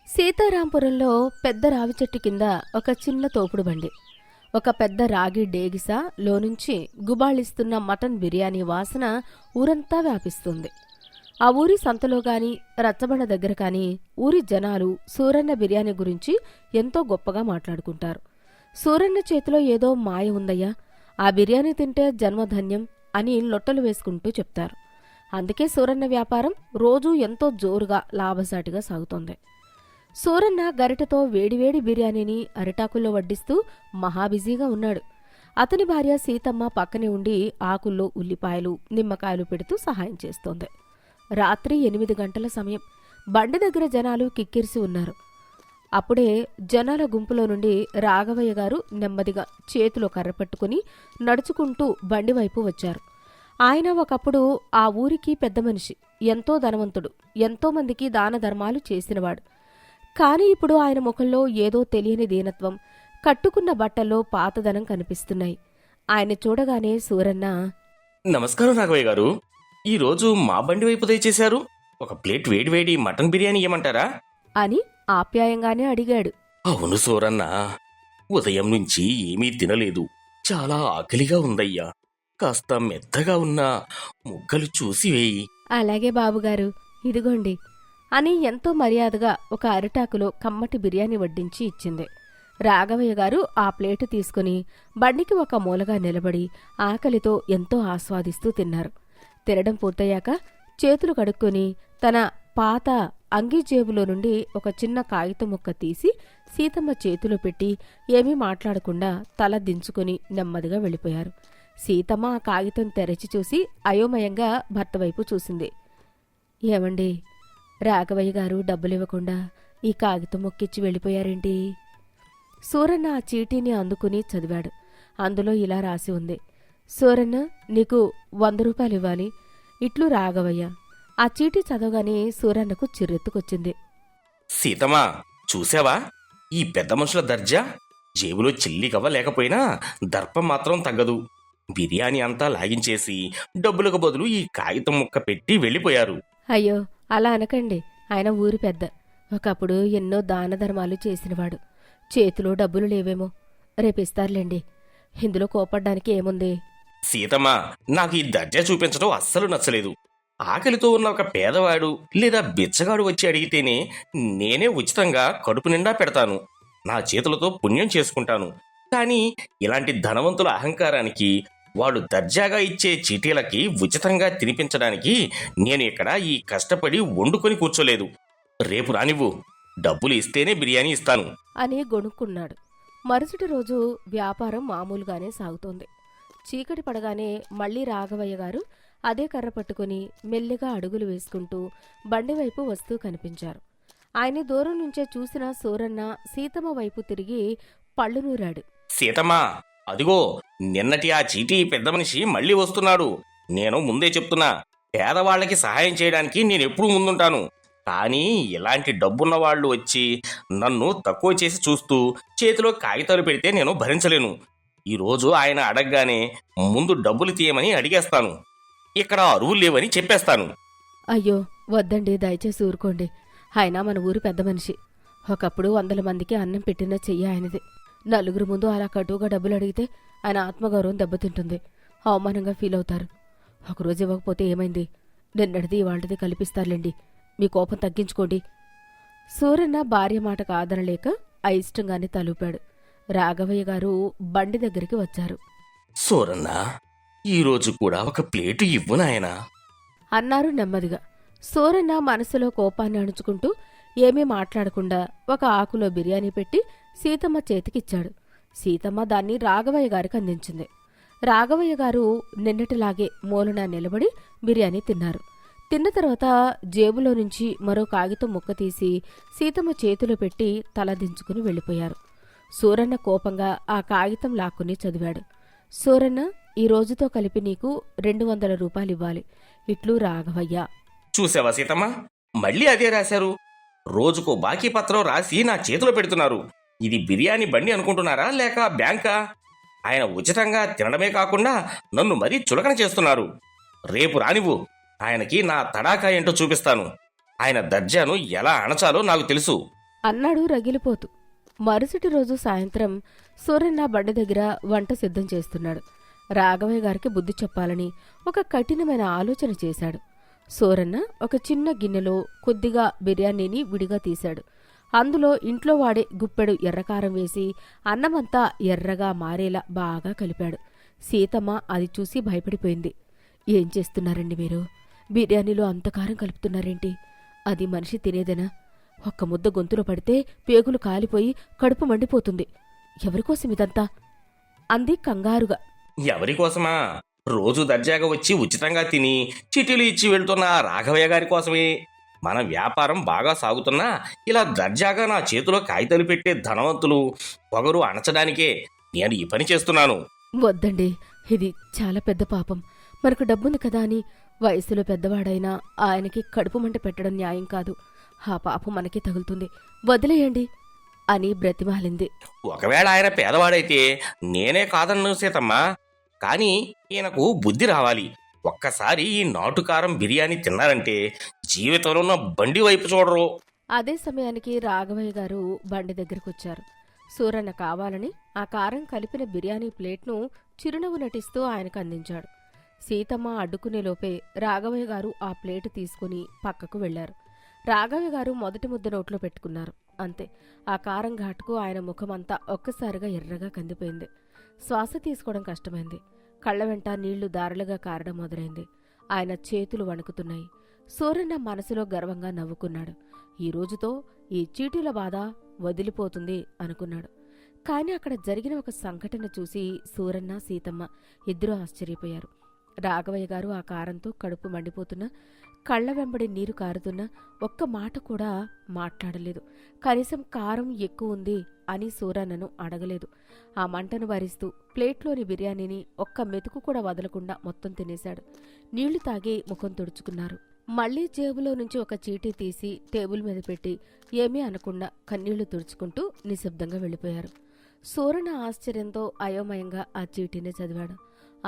సీతారాంపురంలో పెద్ద రావి చెట్టు కింద ఒక చిన్న తోపుడు బండి. ఒక పెద్ద రాగి డేగిసా లోనుంచి గుబాళిస్తున్న మటన్ బిర్యానీ వాసన ఊరంతా వ్యాపిస్తుంది. ఆ ఊరి సంతలో గాని రచ్చబండ దగ్గర కాని ఊరి జనాలు సూరన్న బిర్యానీ గురించి ఎంతో గొప్పగా మాట్లాడుకుంటారు. సూరన్న చేతిలో ఏదో మాయ ఉందయ్యా, ఆ బిర్యానీ తింటే జన్మధన్యం అని లొట్టలు వేసుకుంటూ చెప్తారు. అందుకే సూరన్న వ్యాపారం రోజూ ఎంతో జోరుగా లాభసాటిగా సాగుతోంది. సూరన్న గరిటతో వేడివేడి బిర్యానీని అరిటాకుల్లో వడ్డిస్తూ మహాబిజీగా ఉన్నాడు. అతని భార్య సీతమ్మ పక్కనే ఉండి ఆకుల్లో ఉల్లిపాయలు నిమ్మకాయలు పెడుతూ సహాయం చేస్తోంది. రాత్రి 8 గంటల సమయం. బండి దగ్గర జనాలు కిక్కిరిసి ఉన్నారు. అప్పుడే జనాల గుంపులో నుండి రాఘవయ్య గారు నెమ్మదిగా చేతిలో కర్ర పట్టుకుని నడుచుకుంటూ బండి వైపు వచ్చారు. ఆయన ఒకప్పుడు ఆ ఊరికి పెద్ద మనిషి, ఎంతో ధనవంతుడు, ఎంతోమందికి దాన ధర్మాలు చేసినవాడు. కాని ఇప్పుడు ఆయన ముఖంలో ఏదో తెలియని దీనత్వం, కట్టుకున్న బట్టల్లో పాతదనం కనిపిస్తున్నాయి. ఆయన చూడగానే సూరన్న, నమస్కారం రాఘవయ్య గారు, ఈరోజు మా బండి వైపు దయచేశారు. ఒక ప్లేట్ వేడివేడి మటన్ బిర్యానీ ఇవ్వమంటారా అని ఆప్యాయంగానే అడిగాడు. అవును సూరన్న, ఉదయం నుంచి ఏమీ తినలేదు, చాలా ఆకలిగా ఉందయ్యా. కాస్త మెత్తగా ఉన్న ముక్కలు చూసి వేయి. అలాగే బాబుగారు, ఇదిగోండి అని ఎంతో మర్యాదగా ఒక అరిటాకులో కమ్మటి బిర్యానీ వడ్డించి ఇచ్చింది. రాఘవయ్య గారు ఆ ప్లేటు తీసుకుని బండికి ఒక మూలగా నిలబడి ఆకలితో ఎంతో ఆస్వాదిస్తూ తిన్నారు. తినడం పూర్తయ్యాక చేతులు కడుక్కొని తన పాత అంగీ జేబులో నుండి ఒక చిన్న కాగితం ముక్క తీసి సీతమ్మ చేతిలో పెట్టి ఏమీ మాట్లాడకుండా తల దించుకుని నెమ్మదిగా వెళ్ళిపోయారు. సీతమ్మ ఆ కాగితం తెరచి చూసి అయోమయంగా భర్త వైపు చూసింది. ఏమండి, రాఘవయ్య గారు డబ్బులివ్వకుండా ఈ కాగితం మొక్కిచ్చి వెళ్ళిపోయారేంటి? సూరన్న ఆ చీటీని అందుకుని చదివాడు. అందులో ఇలా రాసి ఉంది: సూరన్న, నీకు 100 రూపాయలు ఇవ్వాలి, ఇట్లు రాఘవయ్య. ఆ చీటీ చదవగానే సూరన్నకు చిర్రెత్తుకొచ్చింది. సీతమ్మా, చూసావా ఈ పెద్ద మనుషుల దర్జా? జేబులో చిల్లి కవ్వ లేకపోయినా దర్పం మాత్రం తగ్గదు. బిర్యానీ అంతా లాగించేసి డబ్బులకు బదులు ఈ కాగితం ముక్క పెట్టి వెళ్ళిపోయారు. అయ్యో, అలా అనకండి. ఆయన ఊరి పెద్ద, ఒకప్పుడు ఎన్నో దాన ధర్మాలు చేసినవాడు. చేతిలో డబ్బులు లేవేమో, రేపిస్తారులేండి. ఇందులో కోపడ్డానికి ఏముంది? సీతమ్మా, నాకు ఈ దర్జా చూపించడం అస్సలు నచ్చలేదు. ఆకలితో ఉన్న ఒక పేదవాడు లేదా బిచ్చగాడు వచ్చి అడిగితేనే నేనే ఉచితంగా కడుపు నిండా పెడతాను, నా చేతులతో పుణ్యం చేసుకుంటాను. కానీ ఇలాంటి ధనవంతుల అహంకారానికి, వాడు దర్జాగా ఇచ్చే చీటీలకి ఉచితంగా తినిపించడానికి నేను ఇక్కడ ఈ కష్టపడి వండుకొని కూర్చోలేదు. రేపు రానివ్వు, డబ్బులు ఇస్తేనే బిర్యానీ ఇస్తాను అని గొణుక్కున్నాడు. మరుసటి రోజు వ్యాపారం మామూలుగానే సాగుతోంది. చీకటి పడగానే మళ్లీ రాఘవయ్య గారు అదే కర్ర పట్టుకుని మెల్లిగా అడుగులు వేసుకుంటూ బండి వైపు వస్తూ కనిపించారు. ఆయన దూరం నుంచే చూసిన సూరన్న సీతమ్మ వైపు తిరిగి పళ్ళు నూరాడు. సీతమ్మా, అదిగో నిన్నటి ఆ చీటీ పెద్ద మనిషి మళ్ళీ వస్తున్నాడు. నేను ముందే చెప్తున్నా, పేదవాళ్లకి సహాయం చేయడానికి నేనెప్పుడూ ముందుంటాను. కానీ ఇలాంటి డబ్బున్న వాళ్ళు వచ్చి నన్ను తక్కువ చేసి చూస్తూ చేతిలో కాగితాలు పెడితే నేను భరించలేను. ఈరోజు ఆయన అడగగానే ముందు డబ్బులు తీయమని అడిగేస్తాను, ఇక్కడ అరువులు లేవని చెప్పేస్తాను. అయ్యో వద్దండి, దయచేసి ఊరుకోండి. ఆయన మన ఊరి పెద్ద మనిషి. ఒకప్పుడు 100 మందికి అన్నం పెట్టిన చెయ్యి ఆయనది. నలుగురు ముందు అలా కటువుగా డబ్బులు అడిగితే ఆయన ఆత్మగౌరవం దెబ్బతింటుంది, అవమానంగా ఫీల్ అవుతారు. ఒకరోజు ఇవ్వకపోతే ఏమైంది? నిన్నటిది ఇవాళది కల్పిస్తారులేండి, మీ కోపం తగ్గించుకోండి. సూరన్న భార్య మాట కాదనలేక అయిష్టంగానే తలూపాడు. రాఘవయ్య గారు బండి దగ్గరికి వచ్చారు. సూరన్న, ఈరోజు కూడా ఒక ప్లేటు ఇవ్వు నాయనా అన్నారు నెమ్మదిగా. సూరన్న మనసులో కోపాన్ని అణుచుకుంటూ ఏమీ మాట్లాడకుండా ఒక ఆకులో బిర్యానీ పెట్టి సీతమ్మ చేతికిచ్చాడు. సీతమ్మ దాన్ని రాఘవయ్య గారికి అందించింది. రాఘవయ్య గారు నిన్నటిలాగే మూలన నిలబడి బిర్యానీ తిన్నారు. తిన్న తర్వాత జేబులో నుంచి మరో కాగితం ముక్క తీసి సీతమ్మ చేతిలో పెట్టి తల దించుకుని వెళ్ళిపోయారు. సూరన్న కోపంగా ఆ కాగితం లాక్కుని చదివాడు. సూరన్న, ఈ రోజుతో కలిపి నీకు 200 రూపాయలు ఇవ్వాలి, ఇట్లు రాఘవయ్య. చూసావా సీతమ్మ, మళ్ళీ అదే రాశారు. రోజుకో బాకీ పత్రం రాసి నా చేతిలో పెడుతున్నారు. ఇది బిర్యానీ బండి అనుకుంటున్నారా లేక బ్యాంకా? ఆయన ఉచితంగా తినడమే కాకుండా నన్ను మరీ చులకన చేస్తున్నారు. రేపు రానివ్వు, ఆయనకి నా తడాకా ఏంటో చూపిస్తాను. ఆయన దర్జాను ఎలా అణచాలో నాకు తెలుసు. అన్నాడు రగిలిపోతూ. మరుసటి రోజు సాయంత్రం సూరన్న బండి దగ్గర వంట సిద్ధం చేస్తున్నాడు. రాఘవయ్య గారికి బుద్ధి చెప్పాలని ఒక కఠినమైన ఆలోచన చేశాడు. సూరన్న ఒక చిన్న గిన్నెలో కొద్దిగా బిర్యానీని విడిగా తీశాడు. అందులో ఇంట్లో వాడే గుప్పెడు ఎర్రకారం వేసి అన్నమంతా ఎర్రగా మారేలా బాగా కలిపాడు. సీతమ్మ అది చూసి భయపడిపోయింది. ఏం చేస్తున్నారండి మీరు? బిర్యానీలో అంత కారం కలుపుతున్నారేంటి? అది మనిషి తినేదేనా? ఒక్క ముద్ద గొంతులో పడితే పేగులు కాలిపోయి కడుపు మండిపోతుంది. ఎవరికోసం ఇదంతా? అంది కంగారుగా. ఎవరికోసమా? రోజు దర్జాగా వచ్చి ఉచితంగా తిని చిటీలు ఇచ్చి వెళ్తున్న ఆ రాఘవయ్య గారి కోసమే. మన వ్యాపారం బాగా సాగుతున్నా ఇలా దర్జాగా నా చేతిలో కాగితాలు పెట్టే ధనవంతులు పొగరు అణచడానికే నేను ఈ పని చేస్తున్నాను. వద్దండి, ఇది చాలా పెద్ద పాపం. మనకు డబ్బుంది కదా అని వయసులో పెద్దవాడైనా ఆయనకి కడుపు మంట పెట్టడం న్యాయం కాదు. ఆ పాపం మనకి తగులుతుంది, వదిలేయండి అని బ్రతిమాలింది. ఒకవేళ ఆయన పేదవాడైతే నేనే కాదన్ను సీతమ్మా. కానీ ఈయనకు బుద్ధి రావాలి. ఒక్కసారి ఈ నాటుకారం బిర్యానీ తిన్నారంటే జీవితంలో నా బండి వైపు చూడరు. అదే సమయానికి రాఘవయ్య గారు బండి దగ్గరకొచ్చారు. సూరన్న కావాలని ఆ కారం కలిపిన బిర్యానీ ప్లేట్ను చిరునవ్వు నటిస్తూ ఆయనకు అందించాడు. సీతమ్మ అడ్డుకునే లోపే రాఘవయ్య గారు ఆ ప్లేటు తీసుకుని పక్కకు వెళ్లారు. రాఘవయ్య గారు మొదటి ముద్ద నోట్లో పెట్టుకున్నారు. అంతే, ఆ కారం ఘాటుకు ఆయన ముఖమంతా ఒక్కసారిగా ఎర్రగా కందిపోయింది. శ్వాస తీసుకోవడం కష్టమైంది. కళ్ల వెంట నీళ్లు దారులుగా కారడం మొదలైంది. ఆయన చేతులు వణుకుతున్నాయి. సూరన్న మనసులో గర్వంగా నవ్వుకున్నాడు. ఈ రోజుతో ఈ చీటీల బాధ వదిలిపోతుంది అనుకున్నాడు. కాని అక్కడ జరిగిన ఒక సంఘటన చూసి సూరన్న, సీతమ్మ ఇద్దరూ ఆశ్చర్యపోయారు. రాఘవయ్య గారు ఆ కారంతో కడుపు మండిపోతున్నా, కళ్ల వెంబడి నీరు కారుతున్నా ఒక్క మాట కూడా మాట్లాడలేదు. కనీసం కారం ఎక్కువ ఉంది అని సూరన్నను అడగలేదు. ఆ మంటను భరిస్తూ ప్లేట్లోని బిర్యానీని ఒక్క మెతుకు కూడా వదలకుండా మొత్తం తినేశాడు. నీళ్లు తాగి ముఖం తుడుచుకున్నారు. మళ్లీ జేబులో నుంచి ఒక చీటీ తీసి టేబుల్ మీద పెట్టి ఏమీ అనకుండా కన్నీళ్లు తుడుచుకుంటూ నిశ్శబ్దంగా వెళ్ళిపోయారు. సూరన్న ఆశ్చర్యంతో అయోమయంగా ఆ చీటీని చదివాడు.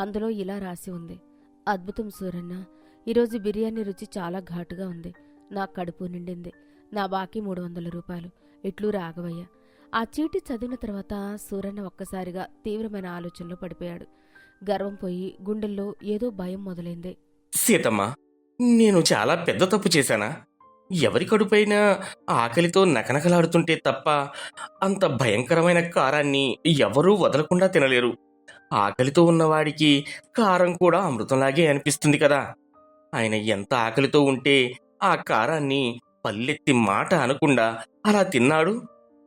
అందులో ఇలా రాసి ఉంది: అద్భుతం సూరన్న, ఈరోజు బిర్యానీ రుచి చాలా ఘాటుగా ఉంది. నా కడుపు నిండింది. నా బాకీ 300 రూపాయలు. ఇట్లు రాఘవయ్య. ఆ చీటీ చదివిన తర్వాత సూరన్న ఒక్కసారిగా తీవ్రమైన ఆలోచనలో పడిపోయాడు. గర్వం పోయి గుండెల్లో ఏదో భయం మొదలైంది. సీతమ్మ, నేను చాలా పెద్ద తప్పు చేశానా? ఎవరి కడుపైనా ఆకలితో నకనకలాడుతుంటే తప్ప అంత భయంకరమైన కారాన్ని ఎవరూ వదలకుండా తినలేరు. ఆకలితో ఉన్నవాడికి కారం కూడా అమృతంలాగే అనిపిస్తుంది కదా. ఆయన ఎంత ఆకలితో ఉంటే ఆ కారాన్ని పల్లెత్తి మాట అనకుండా అలా తిన్నాడు.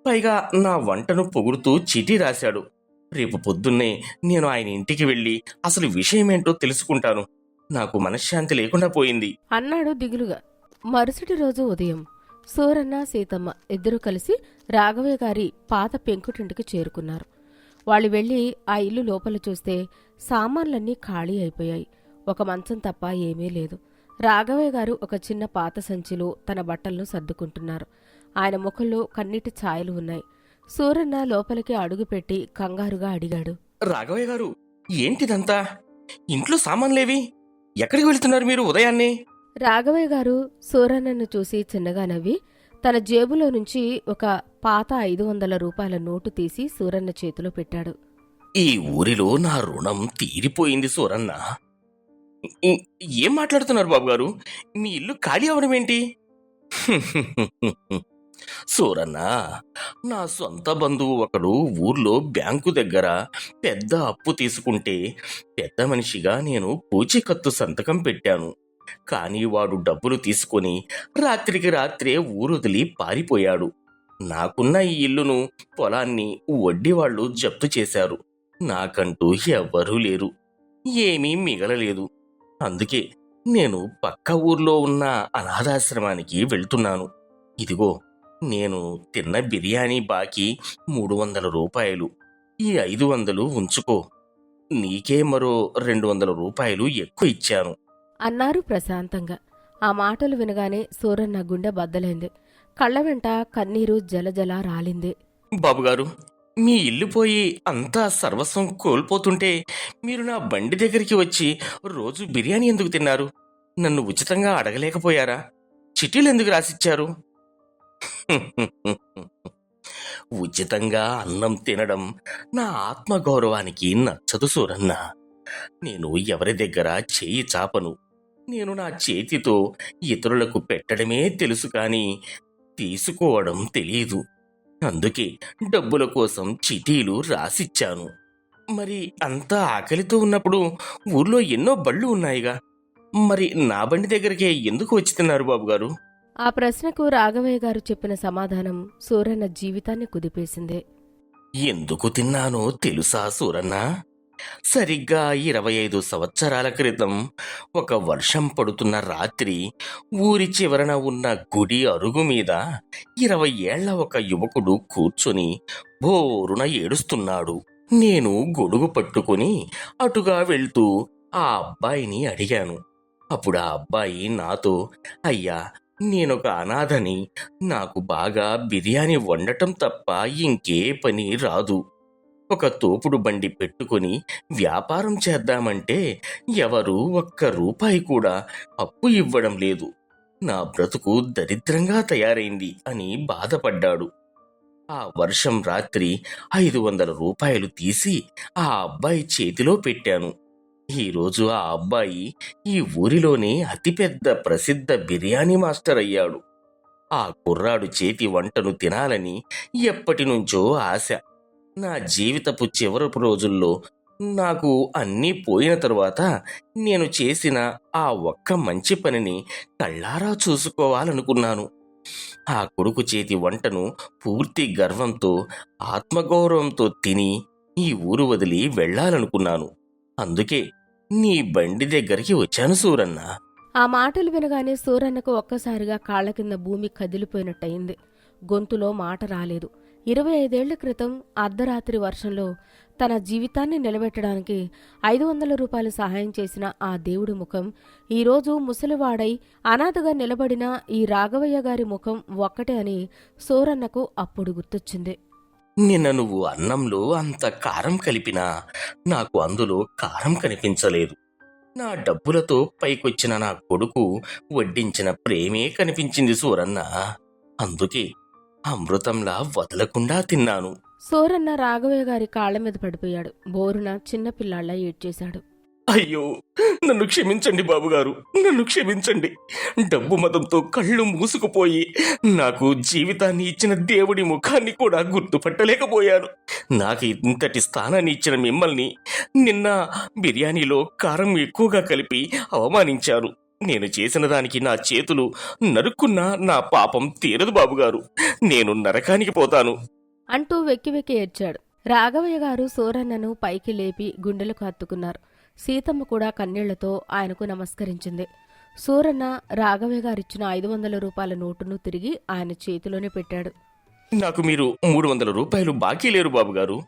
పైగా నా వంటను పొగుడుతూ చీటీ రాశాడు. రేపు పొద్దున్నే నేను ఆయన ఇంటికి వెళ్ళి అసలు విషయమేంటో తెలుసుకుంటాను. నాకు మనశ్శాంతి లేకుండా పోయింది అన్నాడు దిగులుగా. మరుసటి రోజు ఉదయం సూరన్న, సీతమ్మ ఇద్దరూ కలిసి రాఘవయ్య గారి పాత పెంకుటింటికి చేరుకున్నారు. వాళ్ళు వెళ్లి ఆ ఇల్లు లోపల చూస్తే సామాన్లన్నీ ఖాళీ అయిపోయాయి. ఒక మంచం తప్ప ఏమీ లేదు. రాఘవయ్య గారు ఒక చిన్న పాత సంచిలో తన బట్టలను సర్దుకుంటున్నారు. ఆయన ముఖంలో కన్నీటి ఛాయలు ఉన్నాయి. సూరన్న లోపలికి అడుగుపెట్టి కంగారుగా అడిగాడు: రాఘవయ్య గారు, ఏంటిదంతా? ఇంట్లో సామాన్లేవి? ఎక్కడికి వెళ్తున్నారు మీరు ఉదయాన్నే? రాఘవయ్య గారు సూరన్నను చూసి చిన్నగా నవ్వి తన జేబులో నుంచి ఒక పాత 500 రూపాయల నోటు తీసి సూరన్న చేతిలో పెట్టాడు. ఈ ఊరిలో నా రుణం తీరిపోయింది సూరన్న. ఏం మాట్లాడుతున్నారు బాబు గారు? మీ ఇల్లు ఖాళీ అవడం ఏంటి? సూరన్న, నా సొంత బంధువు ఒకడు ఊర్లో బ్యాంకు దగ్గర పెద్ద అప్పు తీసుకుంటే పెద్ద మనిషిగా నేను పూచీకత్తు సంతకం పెట్టాను. కానీ వాడు డబ్బులు తీసుకొని రాత్రికి రాత్రే ఊరొదిలి పారిపోయాడు. నాకున్న ఈ ఇల్లును, పొలాన్ని వడ్డీవాళ్లు జప్తు చేశారు. నాకంటూ ఎవ్వరూ లేరు. ఏమీ మిగలలేదు. అందుకే నేను పక్క ఊర్లో ఉన్న అనాథాశ్రమానికి వెళ్తున్నాను. ఇదిగో, నేను తిన్న బిర్యానీ బాకీ 300 రూపాయలు. ఈ 500 ఉంచుకో. నీకే మరో 200 రూపాయలు ఎక్కువ ఇచ్చాను అన్నారు ప్రశాంతంగా. ఆ మాటలు వినగానే సూరన్న గుండె బద్దలైంది. కళ్ల వెంట కన్నీరు జలజలా రాలింది. బాబుగారు, మీ ఇల్లు పోయి అంతా సర్వస్వం కోల్పోతుంటే మీరు నా బండి దగ్గరికి వచ్చి రోజు బిర్యానీ ఎందుకు తిన్నారు? నన్ను ఉచితంగా అడగలేకపోయారా? చిట్టీలు ఎందుకు రాసిచ్చారు? ఉచితంగా అన్నం తినడం నా ఆత్మగౌరవానికి నచ్చదు సూరన్న. నేను ఎవరి దగ్గర చేయి చాపను. నేను నా చేతితో ఇతరులకు పెట్టడమే తెలుసు కానీ తీసుకోవడం తెలీదు. అందుకే డబ్బుల కోసం చిటీలు రాసిచ్చాను. మరి అంత ఆకలితో ఉన్నప్పుడు ఊర్లో ఎన్నో బళ్ళు ఉన్నాయిగా, మరి నా బండి దగ్గరికే ఎందుకు వచ్చి తిన్నారు బాబుగారు? ఆ ప్రశ్నకు రాఘవయ్య గారు చెప్పిన సమాధానం సూరన్న జీవితాన్ని కుదిపేసింది. ఎందుకు తిన్నానో తెలుసా సూరన్న? సరిగ్గా 25 సంవత్సరాల క్రితం ఒక వర్షం పడుతున్న రాత్రి ఊరి చివరన ఉన్న గుడి అరుగు మీద 20 ఏళ్ల ఒక యువకుడు కూర్చొని బోరున ఏడుస్తున్నాడు. నేను గొడుగు పట్టుకుని అటుగా వెళ్తూ ఆ అబ్బాయిని అడిగాను. అప్పుడు ఆ అబ్బాయి నాతో, అయ్యా, నేనొక అనాథని, నాకు బాగా బిర్యానీ వండటం తప్ప ఇంకే పని రాదు. ఒక తోపుడు బండి పెట్టుకుని వ్యాపారం చేద్దామంటే ఎవరూ ఒక్క రూపాయి కూడా అప్పు ఇవ్వడం లేదు. నా బ్రతుకు దరిద్రంగా తయారైంది అని బాధపడ్డాడు. ఆ వర్షం రాత్రి 500 రూపాయలు తీసి ఆ అబ్బాయి చేతిలో పెట్టాను. ఈరోజు ఆ అబ్బాయి ఈ ఊరిలోనే అతిపెద్ద ప్రసిద్ధ బిర్యానీ మాస్టర్ అయ్యాడు. ఆ కుర్రాడు చేతి వంటను తినాలని ఎప్పటినుంచో ఆశ. నా జీవితపు చివరపు రోజుల్లో నాకు అన్నీ పోయిన తరువాత నేను చేసిన ఆ ఒక్క మంచి పనిని కళ్ళారా చూసుకోవాలనుకున్నాను. ఆ కొడుకు చేతి వంటను పూర్తి గర్వంతో, ఆత్మగౌరవంతో తిని ఈ ఊరు వదిలి వెళ్ళాలనుకున్నాను. అందుకే నీ బండి దగ్గరికి వచ్చాను సూరన్న. ఆ మాటలు వినగానే సూరన్నకు ఒక్కసారిగా కాళ్ల కింద భూమి కదిలిపోయినట్టయింది. గొంతులో మాట రాలేదు. 25 ఏళ్ల క్రితం అర్ధరాత్రి వర్షంలో తన జీవితాన్ని నిలబెట్టడానికి 500 రూపాయలు సహాయం చేసిన ఆ దేవుడి ముఖం ఈరోజు ముసలివాడై అనాథగా నిలబడిన ఈ రాఘవయ్య గారి ముఖం ఒక్కటే అని సూరన్నకు అప్పుడు గుర్తొచ్చింది. నిన్న నువ్వు అన్నంలో అంత కారం కలిపినా నాకు అందులో కారం కనిపించలేదు. నా డబ్బులతో పైకొచ్చిన నా కొడుకు వడ్డించిన ప్రేమే కనిపించింది సూరన్న. అందుకే అమృతంలా వదలకుండా తిన్నాను. సూరన్న రాఘవయ్య గారి కాళ్ల మీద పడిపోయాడు. బోరున చిన్నపిల్లాళ్ళ ఏడ్చేశాడు. అయ్యో, నన్ను క్షమించండి బాబుగారు, నన్ను క్షమించండి. డబ్బు మదంతో కళ్ళు మూసుకుపోయి నాకు జీవితాన్ని ఇచ్చిన దేవుడి ముఖాన్ని కూడా గుర్తుపట్టలేకపోయాను. నాకు ఇంతటి స్థానాన్ని ఇచ్చిన మిమ్మల్ని నిన్న బిర్యానీలో కారం ఎక్కువగా కలిపి అవమానించారు. నేను చేసిన దానికి నా చేతులు నరుక్కున్నా నా పాపం తీరదు బాబుగారు. నేను నరకానికి పోతాను అంటూ వెక్కి వెక్కి ఏడ్చాడు. రాఘవయ్య గారు సూరన్నను పైకి లేపి గుండెలకు హత్తుకున్నారు. సీతమ్మ కూడా కన్నీళ్లతో ఆయనకు నమస్కరించింది. సూరన్న రాఘవయ్య గారిచ్చిన 500 రూపాయల నోటును తిరిగి ఆయన చేతిలోనే పెట్టాడు. నాకు మీరు 300 రూపాయలు బాకీ లేరు బాబుగారు.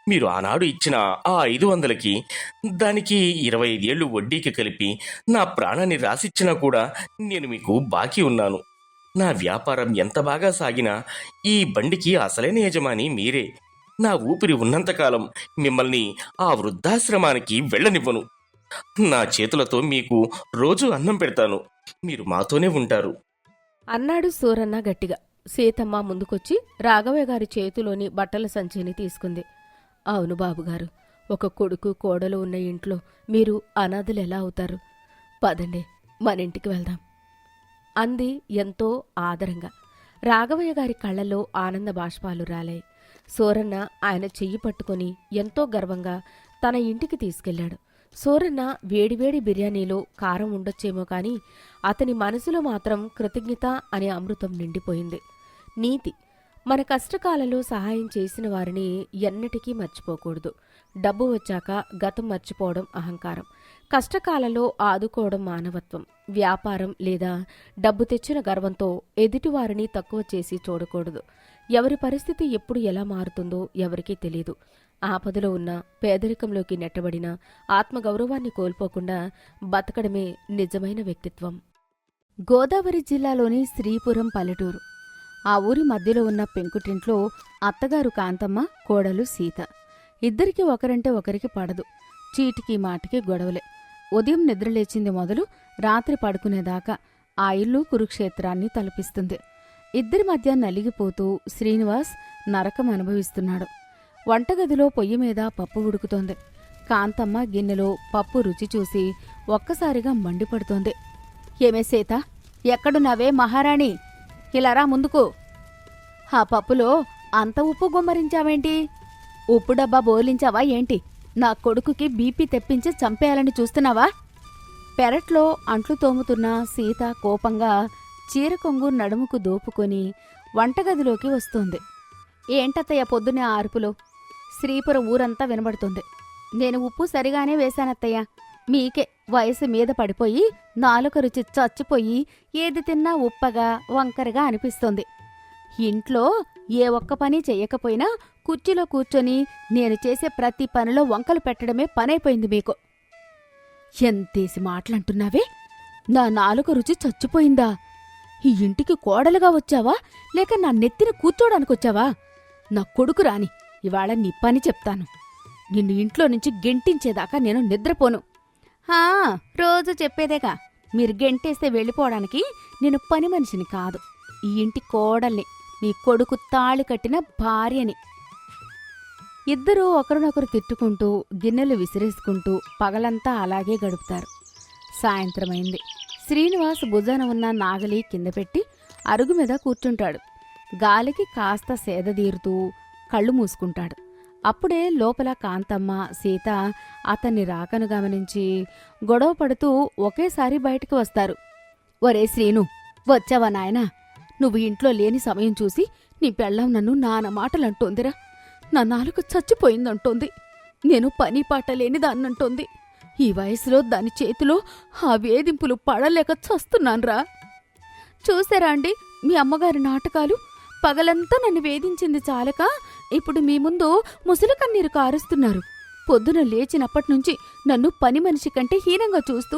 మీరు ఆనాడు ఇచ్చిన ఆ 500కి దానికి 25 ఏళ్లు వడ్డీకి కలిపి నా ప్రాణాన్ని రాసిచ్చినా కూడా నేను మీకు బాకీ ఉన్నాను. నా వ్యాపారం ఎంత బాగా సాగినా ఈ బండికి అసలైన యజమాని మీరే. నా ఊపిరి ఉన్నంతకాలం మిమ్మల్ని ఆ వృద్ధాశ్రమానికి వెళ్ళనివ్వను. నా చేతులతో మీకు రోజు అన్నం పెడతాను. మీరు మాతోనే ఉంటారు అన్నాడు సూరన్న గట్టిగా. సీతమ్మ ముందుకొచ్చి రాఘవయ్య గారి చేతిలోని బట్టల సంచిని తీసుకుంది. అవును బాబుగారు, ఒక కొడుకు కోడలు ఉన్న ఇంట్లో మీరు అనాథలు ఎలా అవుతారు? పదండి, మన ఇంటికి వెళ్దాం అంది ఎంతో ఆదరంగా. రాఘవయ్య గారి కళ్లలో ఆనంద బాష్పాలు రాలాయి. సూరన్న ఆయన చెయ్యి పట్టుకుని ఎంతో గర్వంగా తన ఇంటికి తీసుకెళ్లాడు. సూరన్న వేడివేడి బిర్యానీలో కారం ఉండొచ్చేమో కాని అతని మనసులో మాత్రం కృతజ్ఞత అనే అమృతం నిండిపోయింది. నీతి: మన కష్టకాలలో సహాయం చేసిన వారిని ఎన్నటికీ మర్చిపోకూడదు. డబ్బు వచ్చాక గతం మర్చిపోవడం అహంకారం. కష్టకాలలో ఆదుకోవడం మానవత్వం. వ్యాపారం లేదా డబ్బు తెచ్చిన గర్వంతో ఎదుటివారిని తక్కువ చేసి చూడకూడదు. ఎవరి పరిస్థితి ఎప్పుడు ఎలా మారుతుందో ఎవరికీ తెలియదు. ఆపదలో ఉన్న, పేదరికంలోకి నెట్టబడిన ఆత్మగౌరవాన్ని కోల్పోకుండా బతకడమే నిజమైన వ్యక్తిత్వం. గోదావరి జిల్లాలోని శ్రీపురం పల్లెటూరు. ఆ ఊరి మధ్యలో ఉన్న పెంకుటింట్లో అత్తగారు కాంతమ్మ, కోడలు సీత. ఇద్దరికీ ఒకరంటే ఒకరికి పడదు. చీటికి మాటికి గొడవలే. ఉదయం నిద్రలేచింది మొదలు రాత్రి పడుకునేదాకా ఆ ఇల్లు కురుక్షేత్రాన్ని తలపిస్తుంది. ఇద్దరి మధ్య నలిగిపోతూ శ్రీనివాస్ నరకం అనుభవిస్తున్నాడు. వంటగదిలో పొయ్యి మీద పప్పు ఉడుకుతోంది. కాంతమ్మ గిన్నెలో పప్పు రుచి చూసి ఒక్కసారిగా మండిపడుతోంది. ఏమే సీత, ఎక్కడున్నావే మహారాణి? ఇలారా ముందుకు. ఆ పప్పులో అంత ఉప్పు గుమ్మరించావేంటి? ఉప్పు డబ్బా బోలించావా ఏంటి? నా కొడుకుకి బీపీ తెప్పించి చంపేయాలని చూస్తున్నావా? పెరట్లో అంట్లు తోముతున్న సీత కోపంగా చీర కొంగు నడుముకు దోపుకొని వంటగదిలోకి వస్తోంది. ఏంటత్తయ్య పొద్దునే ఆ అరుపులో? శ్రీపురం ఊరంతా వినబడుతుంది. నేను ఉప్పు సరిగానే వేశానత్తయ్య. మీకే వయసు మీద పడిపోయి నాలుక రుచి చచ్చిపోయి ఏది తిన్నా ఉప్పగా వంకరగా అనిపిస్తోంది. ఇంట్లో ఏ ఒక్క పని చెయ్యకపోయినా కుర్చీలో కూర్చొని నేను చేసే ప్రతి పనిలో వంకలు పెట్టడమే పనైపోయింది మీకు. ఎంతేసి మాటలంటున్నావే? నా నాలుక రుచి చచ్చిపోయిందా? ఈ ఇంటికి కోడలుగా వచ్చావా, లేక నా నెత్తిన కూర్చోడానికొచ్చావా? నా కొడుకు రాని, ఇవాళ నీ పని చెప్తాను. నిన్ను ఇంట్లో నుంచి గెంటించేదాకా నేను నిద్రపోను. రోజు చెప్పేదేగా, మీరు గెంటేస్తే వెళ్ళిపోవడానికి నేను పని మనిషిని కాదు, ఈ ఇంటి కోడల్ని, మీ కొడుకు తాళి కట్టిన భార్యని. ఇద్దరూ ఒకరినొకరు తిట్టుకుంటూ గిన్నెలు విసిరేసుకుంటూ పగలంతా అలాగే గడుపుతారు. సాయంత్రమైంది. శ్రీనివాస్ భుజాన ఉన్న నాగలి కింద పెట్టి అరుగు మీద కూర్చుంటాడు. గాలికి కాస్త సేదదీరుతూ కళ్ళు మూసుకుంటాడు. అప్పుడే లోపల కాంతమ్మ, సీత అతన్ని రాకను గమనించి గొడవ పడుతూ ఒకేసారి బయటికి వస్తారు. ఒరే శ్రీను, వచ్చావా నాయనా? నువ్వు ఇంట్లో లేని సమయం చూసి నీ పెళ్ళాం నన్ను నాన్న మాటలంటోందిరా. నా నాలుక చచ్చిపోయిందంటోంది. నేను పని పాట లేనిదాన్నంటోంది. ఈ వయసులో దాని చేతిలో ఆ వేధింపులు పడలేక చస్తున్నాన్రా. చూసారా అండి మీ అమ్మగారి నాటకాలు? పగలంతా నన్ను వేధించింది చాలక ఇప్పుడు మీ ముందు ముసలి కన్నీరు కారుస్తున్నారు. పొద్దున లేచినప్పటినుంచి నన్ను పని మనిషి కంటే హీనంగా చూస్తూ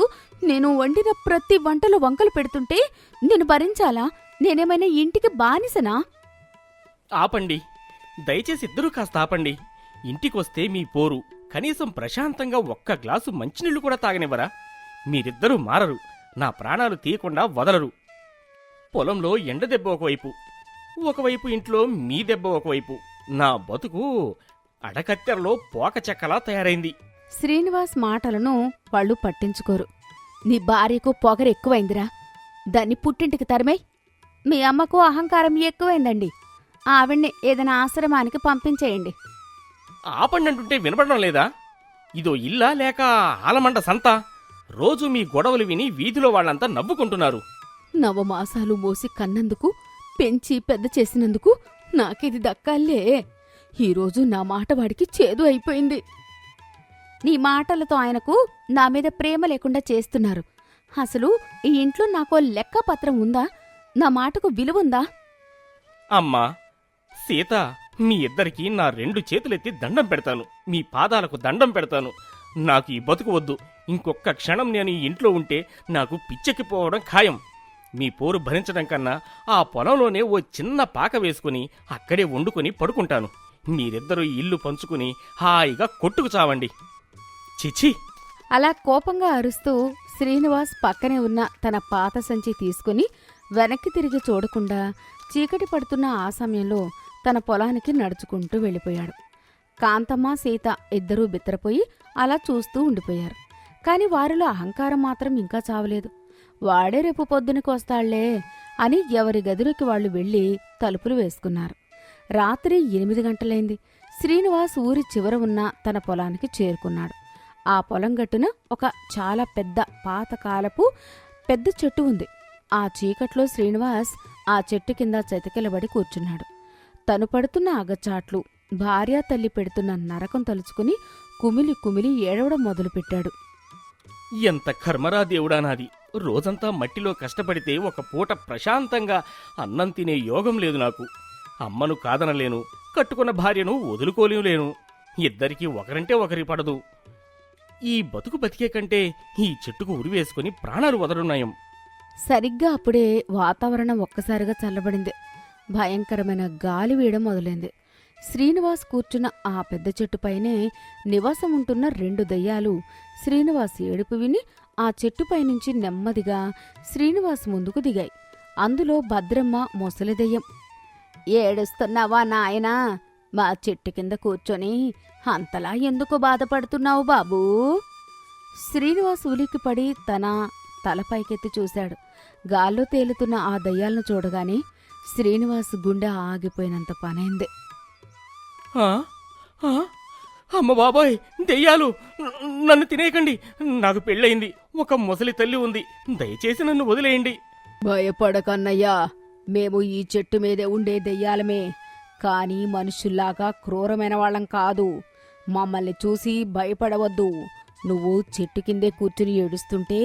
నేను వండిన ప్రతి వంటలో వంకలు పెడుతుంటే నేను భరించాలా? నేనేమైనా ఇంటికి బానిసనా? ఆపండి, దయచేసి ఇద్దరూ కాస్త ఆపండి. ఇంటికొస్తే మీ పోరు, కనీసం ప్రశాంతంగా ఒక్క గ్లాసు మంచినీళ్లు కూడా తాగనివ్వరా? మీరిద్దరూ మారరు, నా ప్రాణాలు తీయకుండా వదలరు. పొలంలో ఎండ దెబ్బ ఒకవైపు ఇంట్లో మీ దెబ్బ ఒకవైపు. నా బతుకు అడకత్తెరలో పోక చెక్కలా తయారైంది. శ్రీనివాస్ మాటలను వాళ్ళు పట్టించుకోరు. నీ భార్యకు పొగరు ఎక్కువైందిరా, దాన్ని పుట్టింటికి తరిమై. మీ అమ్మకు అహంకారం ఎక్కువైందండి, ఆవిడ్ని ఏదైనా ఆశ్రమానికి పంపించేయండి. ఆపండి అంటుంటే వినపడడం లేదా? ఇదో ఇల్లా లేక ఆలమండ సంత? రోజు మీ గొడవలు విని వీధిలో వాళ్ళంతా నవ్వుకుంటున్నారు. నవమాసాలు మోసి కన్నందుకు, పెంచి పెద్ద చేసినందుకు నాకిది దక్కాలే. ఈరోజు నా మాట వాడికి చేదు అయిపోయింది. నీ మాటలతో ఆయనకు నా మీద ప్రేమ లేకుండా చేస్తున్నారు. అసలు ఈ ఇంట్లో నాకో లెక్కపత్రం ఉందా? నా మాటకు విలువుందా? అమ్మా సీత, మీ ఇద్దరికీ నా 2 చేతులెత్తి దండం పెడతాను. మీ పాదాలకు దండం పెడతాను. నాకు ఈ బతుకు వద్దు. ఇంకొక్క క్షణం నేను ఈ ఇంట్లో ఉంటే నాకు పిచ్చెక్కిపోవడం ఖాయం. మీ పోరు భరించడం కన్నా ఆ పొలంలోనే ఓ చిన్న పాక వేసుకుని అక్కడే వండుకొని పడుకుంటాను. మీరిద్దరూ ఇల్లు పంచుకుని హాయిగా కొట్టుకు చావండి. చిచి! అలా కోపంగా అరుస్తూ శ్రీనివాస్ పక్కనే ఉన్న తన పాత సంచి తీసుకుని వెనక్కి తిరిగి చూడకుండా చీకటి పడుతున్న ఆ సమయంలో తన పొలానికి నడుచుకుంటూ వెళ్ళిపోయాడు. కాంతమ్మ, సీత ఇద్దరూ బిత్తరపోయి అలా చూస్తూ ఉండిపోయారు. కాని వారిలో అహంకారం మాత్రం ఇంకా చావలేదు. వాడే రేపు పొద్దునకి వస్తాళ్లే అని ఎవరి గదిలోకి వాళ్లు వెళ్లి తలుపులు వేసుకున్నారు. రాత్రి 8 గంటలైంది. శ్రీనివాస్ ఊరి చివర ఉన్న తన పొలానికి చేరుకున్నాడు. ఆ పొలం గట్టున ఒక చాలా పెద్ద పాతకాలపు పెద్ద చెట్టు ఉంది. ఆ చీకట్లో శ్రీనివాస్ ఆ చెట్టు కింద చతికిలబడి కూర్చున్నాడు. తను పడుతున్న అగచాట్లు, భార్యా తల్లి పెడుతున్న నరకం తలుచుకుని కుమిలి కుమిలి ఏడవడం మొదలుపెట్టాడు. ఎంత కర్మరా దేవుడా నాది! రోజంతా మట్టిలో కష్టపడితే ఒక పూట ప్రశాంతంగా అన్నం తినే యోగం లేదు నాకు. అమ్మను కాదనలేను, కట్టుకున్న భార్యను వదులుకోలేను. ఇద్దరికీ ఒకరంటే ఒకరి పడదు. ఈ బతుకు బతికే కంటే ఈ చెట్టుకు ఉరివేసుకుని ప్రాణాలు వదలున్నాయం. సరిగ్గా అప్పుడే వాతావరణం ఒక్కసారిగా చల్లబడింది. భయంకరమైన గాలి వీయడం మొదలైంది. శ్రీనివాస్ కూర్చున్న ఆ పెద్ద చెట్టుపైనే నివాసం ఉంటున్న 2 దయ్యాలు శ్రీనివాస్ ఏడుపు విని ఆ చెట్టుపైనుంచి నెమ్మదిగా శ్రీనివాస్ ముందుకు దిగాయి. అందులో భద్రమ్మ ముసలి దెయ్యం. ఏడుస్తున్నావా నాయనా? మా చెట్టు కింద కూర్చొని అంతలా ఎందుకు బాధపడుతున్నావు బాబూ? శ్రీనివాస్ ఉలిక్కిపడి తన తల పైకెత్తి చూశాడు. గాల్లో తేలుతున్న ఆ దయ్యాలను చూడగానే శ్రీనివాస్ గుండె ఆగిపోయినంత పనైంది. ఆ? ఆ? అమ్మ బాబాయ్, దెయ్యాలు! నన్ను తినేయకండి. నాకు పెళ్ళయింది, ఒక ముసలి తల్లి ఉంది. దయచేసి నన్ను వదిలేయండి. భయపడకన్నయ్యా, మేము ఈ చెట్టు మీదే ఉండే దెయ్యాలమే, కానీ మనుషుల్లాగా క్రూరమైన వాళ్ళం కాదు. మమ్మల్ని చూసి భయపడవద్దు. నువ్వు చెట్టు కిందే కూర్చుని ఏడుస్తుంటే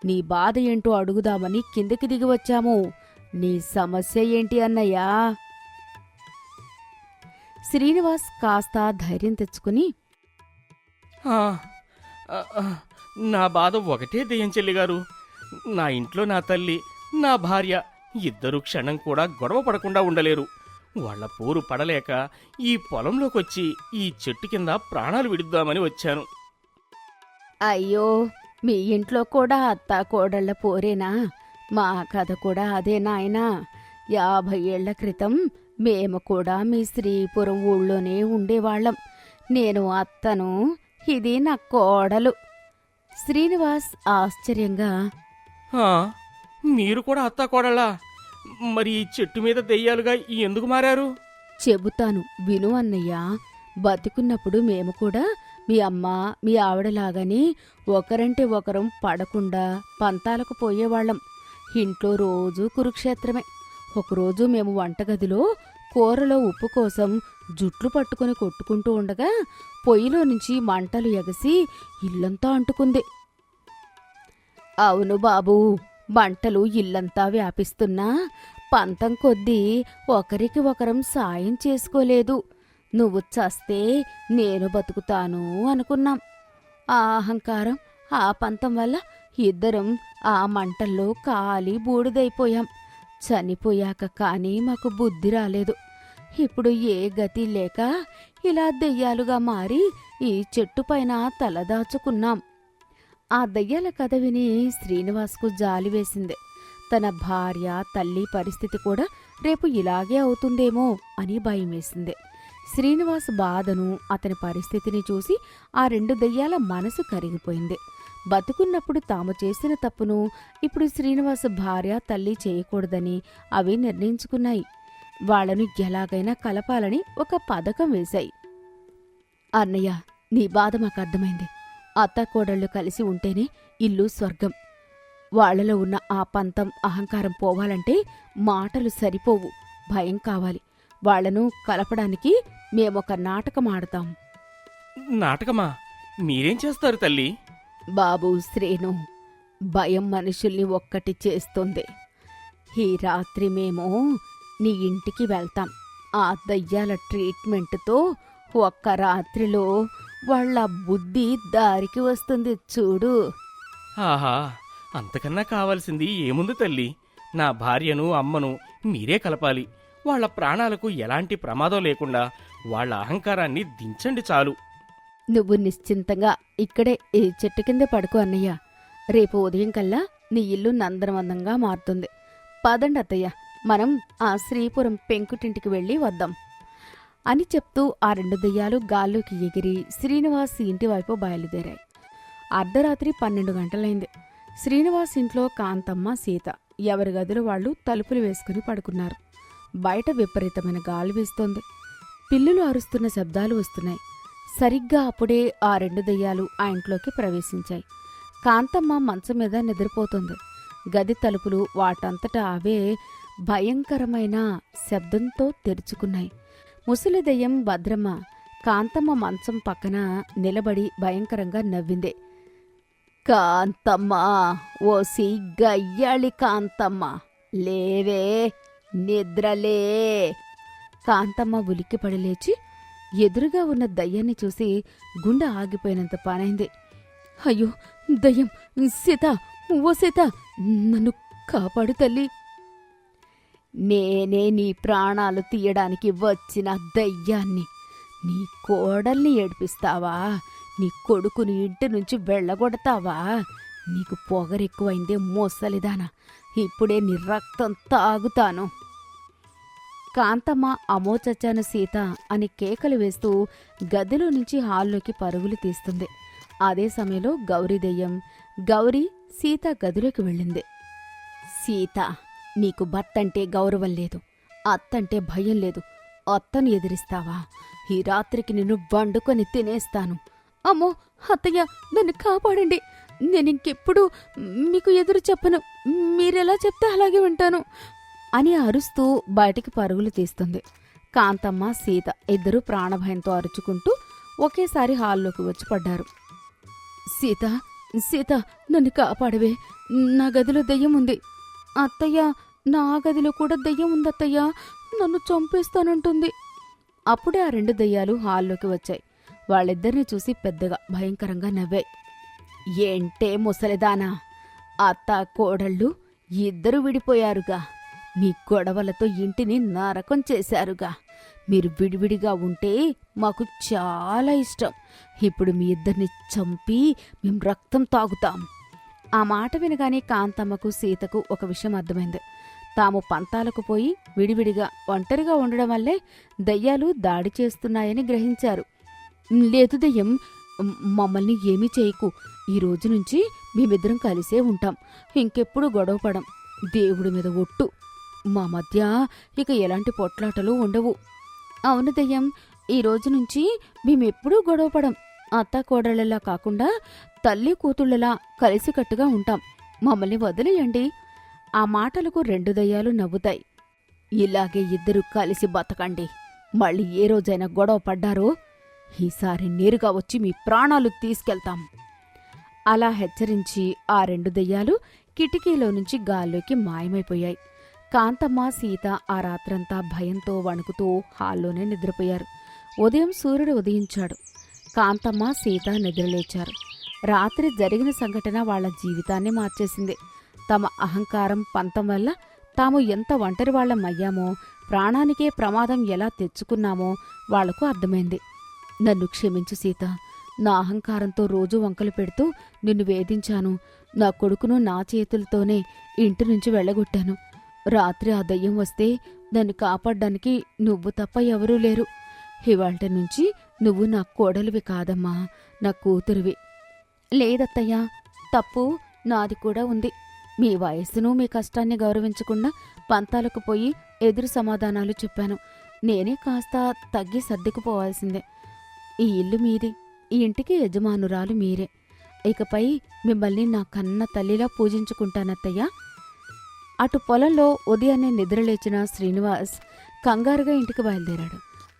నీ బాధ ఏంటో అడుగుదామని కిందకి దిగి వచ్చాము. నీ సమస్య ఏంటి అన్నయ్యా? శ్రీనివాస్ కాస్త ధైర్యం తెచ్చుకుని, ఆ, ఆ, ఆ, నా బాధ ఒకటే దెయ్యం చెల్లిగారు. నా ఇంట్లో నా తల్లి, నా భార్య ఇద్దరు క్షణం కూడా గొడవ పడకుండా ఉండలేరు. వాళ్ల పోరు పడలేక ఈ పొలంలోకొచ్చి ఈ చెట్టు కింద ప్రాణాలు విడుద్దామని వచ్చాను. అయ్యో, మీ ఇంట్లో కూడా అత్తా కోడళ్ల పోరేనా? మా కథ కూడా అదే నాయనా. 50 ఏళ్ల క్రితం మేము కూడా మీ శ్రీపురం ఊళ్ళోనే ఉండేవాళ్లం. నేను అత్తను, ఇది నా కోడలు. శ్రీనివాస్ ఆశ్చర్యంగా, ఆ, మీరు కూడా అత్తాకోడళ్ళా? మరి ఈ చెట్టు మీద దెయ్యాలుగా ఎందుకు మారారు? చెబుతాను విను అన్నయ్య. బతికున్నప్పుడు మేము కూడా మీ అమ్మ, మీ ఆవిడలాగానే ఒకరంటే ఒకరం పడకుండా పంతాలకు పోయేవాళ్లం. ఇంట్లో రోజూ కురుక్షేత్రమే. ఒకరోజు మేము వంటగదిలో కూరలో ఉప్పు కోసం జుట్లు పట్టుకుని కొట్టుకుంటూ ఉండగా పొయ్యిలో నుంచి మంటలు ఎగసి ఇల్లంతా అంటుకుంది. అవును బాబూ, మంటలు ఇల్లంతా వ్యాపిస్తున్నా పంతం కొద్దీ ఒకరికి ఒకరం సాయం చేసుకోలేదు. నువ్వు చస్తే నేను బతుకుతాను అనుకున్నాం. ఆ అహంకారం, ఆ పంతం వల్ల ఇద్దరం ఆ మంటల్లో కాలి బూడిదైపోయాం. చనిపోయాక కానీ మాకు బుద్ధి రాలేదు. ఇప్పుడు ఏ గతి లేక ఇలా దెయ్యాలుగా మారి ఈ చెట్టుపైన తలదాచుకున్నాం. ఆ దయ్యాల కథ విని శ్రీనివాస్కు జాలి వేసింది. తన భార్య, తల్లి పరిస్థితి కూడా రేపు ఇలాగే అవుతుందేమో అని భయమేసింది. శ్రీనివాస్ బాధను, అతని పరిస్థితిని చూసి ఆ 2 దెయ్యాల మనసు కరిగిపోయింది. బతుకున్నప్పుడు తాము చేసిన తప్పును ఇప్పుడు శ్రీనివాస్ భార్య, తల్లి చేయకూడదని అవి నిర్ణయించుకున్నాయి. వాళ్లను ఎలాగైనా కలపాలని ఒక పథకం వేశాయి. అన్నయ్య, నీ బాధ మాకు అర్థమైంది. అత్తాకోడళ్ళు కలిసి ఉంటేనే ఇల్లు స్వర్గం. వాళ్లలో ఉన్న ఆ పంతం, అహంకారం పోవాలంటే మాటలు సరిపోవు, భయం కావాలి. వాళ్లను కలపడానికి మేమొక నాటకం ఆడతాం. నాటకమా? మీరేం చేస్తారు తల్లి? బాబూ శ్రీను, భయం మనుషుల్ని ఒక్కటి చేస్తుంది. ఈ రాత్రి మేము నీ ఇంటికి వెళ్తాం. ఆ దయ్యాల ట్రీట్మెంటుతో ఒక్క రాత్రిలో వాళ్ళ బుద్ధి దారికి వస్తుంది చూడు. ఆహా, అంతకన్నా కావాల్సింది ఏముంది తల్లి? నా భార్యను, అమ్మను మీరే కలపాలి. వాళ్ల ప్రాణాలకు ఎలాంటి ప్రమాదం లేకుండా వాళ్ల అహంకారాన్ని దించండి చాలు. నువ్వు నిశ్చింతంగా ఇక్కడే ఈ చెట్టు కింద పడుకో అన్నయ్య. రేపు ఉదయం కల్లా నీ ఇల్లు నందనవందంగా మారుతుంది. పదండి అత్తయ్య, మనం ఆ శ్రీపురం పెంకుటింటికి వెళ్ళి వద్దాం అని చెప్తూ ఆ 2 దెయ్యాలు గాల్లోకి ఎగిరి శ్రీనివాస్ ఇంటి వైపు బయలుదేరాయి. అర్ధరాత్రి 12 గంటలైంది. శ్రీనివాస్ ఇంట్లో కాంతమ్మ, సీత ఎవరి గదిలో వాళ్ళు తలుపులు వేసుకుని పడుకున్నారు. బయట విపరీతమైన గాలి వీస్తోంది. పిల్లులు అరుస్తున్న శబ్దాలు వస్తున్నాయి. సరిగ్గా అప్పుడే ఆ 2 దెయ్యాలు ఆ ఇంట్లోకి ప్రవేశించాయి. కాంతమ్మ మంచం మీద నిద్రపోతుంది. గది తలుపులు వాటంతటా అవే భయంకరమైన శబ్దంతో తెరుచుకున్నాయి. ముసలి దెయ్యం భద్రమ్మ కాంతమ్మ మంచం పక్కన నిలబడి భయంకరంగా నవ్వింది. కాంతమ్మ, ఓసి గయ్యాళి కాంతమ్మ, లేవే, నిద్రలే. కాంతమ్మ ఉలిక్కిపడి లేచి ఎదురుగా ఉన్న దయ్యాన్ని చూసి గుండె ఆగిపోయినంత పనైంది. అయ్యో దయ్యం! సీత, ఓ సీత, నన్ను కాపాడు తల్లి. నేనే నీ ప్రాణాలు తీయడానికి వచ్చిన దయ్యాన్ని. నీ కోడల్ని ఏడిపిస్తావా? నీ కొడుకుని ఇంటి నుంచి వెళ్ళగొడతావా? నీకు పొగరెక్కువైందే మోసలిదానా, ఇప్పుడే నీ రక్తం తాగుతాను. కాంతమ్మ అమ్మో చచ్చాను సీత అని కేకలు వేస్తూ గదిలో నుంచి హాల్లోకి పరుగులు తీస్తుంది. అదే సమయంలో గౌరీ దెయ్యం గౌరీ సీత గదిలోకి వెళ్ళింది. సీత, నీకు భర్తంటే గౌరవం లేదు, అత్తంటే భయం లేదు. అత్తను ఎదిరిస్తావా? ఈ రాత్రికి నిన్ను వండుకొని తినేస్తాను. అమ్మో అత్తయ్య, నన్ను కాపాడండి. నేనింకెప్పుడు మీకు ఎదురు చెప్పను. మీరెలా చెప్తే అలాగే వింటాను అని అరుస్తూ బయటికి పరుగులు తీస్తుంది. కాంతమ్మ సీత ఇద్దరూ ప్రాణభయంతో అరుచుకుంటూ ఒకేసారి హాల్లోకి వచ్చి పడ్డారు. సీత, సీత, నన్ను కాపాడవే, నా గదిలో దెయ్యం ఉంది. అత్తయ్య, నా గదిలో కూడా దెయ్యం ఉందత్తయ్య, నన్ను చంపేస్తానంటుంది. అప్పుడే ఆ రెండు దెయ్యాలు హాల్లోకి వచ్చాయి. వాళ్ళిద్దరిని చూసి పెద్దగా భయంకరంగా నవ్వాయి. ఏంటే ముసలిదానా, అత్త కోడళ్ళు ఇద్దరు విడిపోయారుగా, మీ గొడవలతో ఇంటిని నరకం చేశారుగా. మీరు విడివిడిగా ఉంటే మాకు చాలా ఇష్టం. ఇప్పుడు మీ ఇద్దరిని చంపి మేం రక్తం తాగుతాం. ఆ మాట వినగానే కాంతమ్మకు సీతకు ఒక విషయం అర్థమైంది. తాము పంతాలకు పోయి విడివిడిగా ఒంటరిగా ఉండడం వల్లే దయ్యాలు దాడి చేస్తున్నాయని గ్రహించారు. లేదు దయ్యం, మమ్మల్ని ఏమీ చేయకు. ఈ రోజు నుంచి మేమిద్దరం కలిసే ఉంటాం. ఇంకెప్పుడు గొడవపడం. దేవుడి మీద ఒట్టు. మా మధ్య ఇక ఎలాంటి పొట్లాటలు ఉండవు. అవును దయ్యం, ఈ రోజు నుంచి మేమెప్పుడూ గొడవపడం. అత్త కోడళ్ళలా కాకుండా తల్లి కూతుళ్ళలా కలిసికట్టుగా ఉంటాం. మమ్మల్ని వదిలేయండి. ఆ మాటలకు రెండు దయ్యాలు నవ్వుతాయి. ఇలాగే ఇద్దరు కలిసి బతకండి. మళ్ళీ ఏ రోజైనా గొడవ పడ్డారో ఈసారి నేరుగా వచ్చి మీ ప్రాణాలు తీసుకెళ్తాం. అలా హెచ్చరించి ఆ రెండు దెయ్యాలు కిటికీలో నుంచి గాల్లోకి మాయమైపోయాయి. కాంతమ్మ సీత ఆ రాత్రంతా భయంతో వణుకుతూ హాల్లోనే నిద్రపోయారు. ఉదయం సూర్యుడు ఉదయించాడు. కాంతమ్మ సీత నిద్రలేచారు. రాత్రి జరిగిన సంఘటన వాళ్ల జీవితాన్ని మార్చేసింది. తమ అహంకారం పంతం వల్ల తాము ఎంత ఒంటరి వాళ్ళమయ్యామో, ప్రాణానికే ప్రమాదం ఎలా తెచ్చుకున్నామో వాళ్లకు అర్థమైంది. నన్ను క్షమించు సీత, నా అహంకారంతో రోజూ వంకలు పెడుతూ నిన్ను వేధించాను. నా కొడుకును నా చేతులతోనే ఇంటి నుంచి వెళ్ళగొట్టాను. రాత్రి ఆ దయ్యం వస్తే నన్ను కాపాడ్డానికి నువ్వు తప్ప ఎవరూ లేరు. ఇవాళ్టి నుంచి నువ్వు నా కోడలివి కాదమ్మా, నా కూతురివి. లేదత్తయ్యా, తప్పు నాది కూడా ఉంది. మీ వయస్సును మీ కష్టాన్ని గౌరవించకుండా పంతాలకు పోయి ఎదురు సమాధానాలు చెప్పాను. నేనే కాస్త తగ్గి సర్దుకుపోవాల్సిందే. ఈ ఇల్లు మీది, ఈ ఇంటికి యజమానురాలు మీరే. ఇకపై మిమ్మల్ని నా కన్న తల్లిలా పూజించుకుంటానత్తయ్యా. అటు పొలంలో ఉదయాన్నే నిద్రలేచిన శ్రీనివాస్ కంగారుగా ఇంటికి బయలుదేరాడు.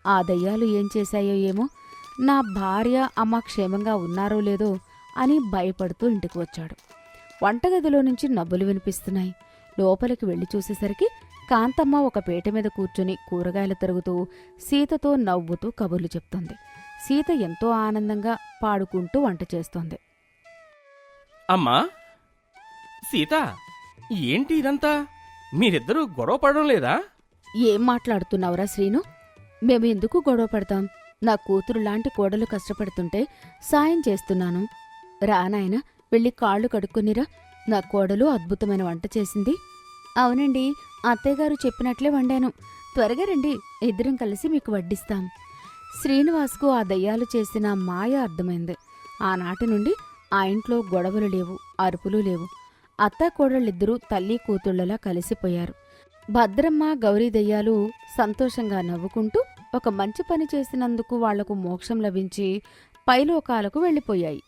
ఆ దయ్యాలు ఏం చేశాయో ఏమో, నా భార్య అమ్మ క్షేమంగా ఉన్నారో లేదో అని భయపడుతూ ఇంటికి వచ్చాడు. వంటగదిలో నుంచి నవ్వులు వినిపిస్తున్నాయి. లోపలికి వెళ్లి చూసేసరికి కాంతమ్మ ఒక పీట మీద కూర్చుని కూరగాయలు తరుగుతూ సీతతో నవ్వుతూ కబుర్లు చెప్తోంది. సీత ఎంతో ఆనందంగా పాడుకుంటూ వంట చేస్తోంది. అమ్మా సీత, ఏంటి ఇదంతా? మీరిద్దరూ గొడవ పడడం లేదా? ఏం మాట్లాడుతున్నావురా శ్రీను? మేము ఎందుకు గొడవ పడతాం? నా కూతురు లాంటి కోడలు కష్టపడుతుంటే సాయం చేస్తున్నాను. రానాయన, వెళ్ళి కాళ్ళు కడుక్కునిరా. నా కోడలు అద్భుతమైన వంట చేసింది. అవునండి, అత్తయ్యగారు చెప్పినట్లే వండాను. త్వరగా రండి, ఇద్దరం కలిసి మీకు వడ్డిస్తాం. శ్రీనివాస్కు ఆ దయ్యాలు చేసిన మాయ అర్థమైంది. ఆనాటి నుండి ఆ ఇంట్లో గొడవలు లేవు, అరుపులు లేవు. అత్తా కోడళ్ళిద్దరూ తల్లి కూతుళ్లలా కలిసిపోయారు. భద్రమ్మ గౌరీ దయ్యాలు సంతోషంగా నవ్వుకుంటూ ఒక మంచి పని చేసినందుకు వాళ్లకు మోక్షం లభించి పైలోకాలకు వెళ్ళిపోయాయి.